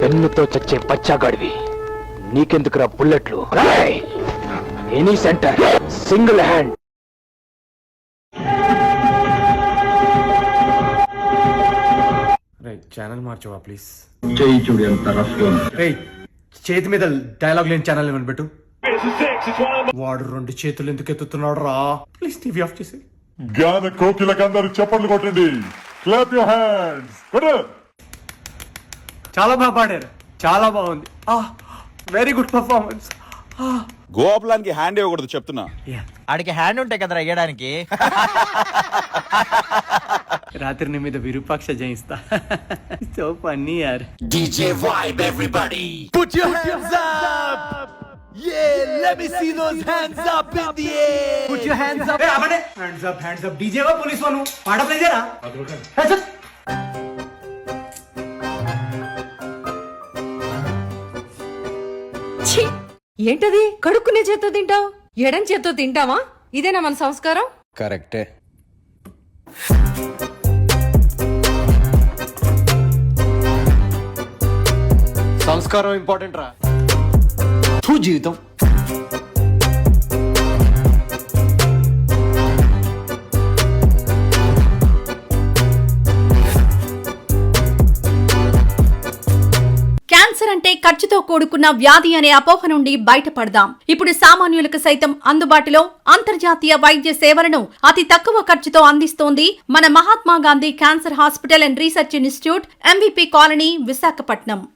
పెన్నుతో చచ్చే బచ్చాగాడివి, నీకెందుకురా బుల్లెట్లు? Any centre single hand. Channel మార్చవా ప్లీజ్? చేతి మీద డైలాగ్ లేని ఛానల్ ఏమని పెట్టు. వాడు 2 చేతులు ఎందుకు ఎత్తుతున్నాడు రా? ప్లీజ్ టీవీ ఆఫ్ చేసి. జ్ఞాన కోకిలకందరూ చప్పట్లు కొట్టండి. Clap your hands. చాలా బాగా పాడారు, చాలా బాగుంది. Very good performance. గోపాలానికి హ్యాండ్ ఇవ్వకూడదు చెప్తున్నా. ఆడికి హ్యాండ్ ఉంటాయి కదరా ఇయ్యడానికి. రాత్రి నీ మీద విరూపాక్ష జయిస్తా. సో ఫన్నీ యార్. DJ vibe everybody. Put your hands up. Yeah, let me see those hands up in the air. Put your hands up. Hands up, hands up. DJ వా పోలీస్ వాను పాడ ప్లేజరా? ఛీ, ఏంటది? కడుక్కునే చేత్తో తింటావు, ఎడం చేత్తో తింటావా? ఇదేనా మన సంస్కారం? కరెక్టే. సంస్కారం ఇంపార్టెంట్ రా. జీవితం క్యాన్సర్ అంటే ఖర్చుతో కూడుకున్న వ్యాధి అనే అపోహ నుండి బయటపడదాం. ఇప్పుడు సామాన్యులకు సైతం అందుబాటులో అంతర్జాతీయ వైద్య సేవలను అతి తక్కువ ఖర్చుతో అందిస్తోంది మన Mahatma Gandhi cancer hospital and research institute, MVP colony, Visakhapatnam.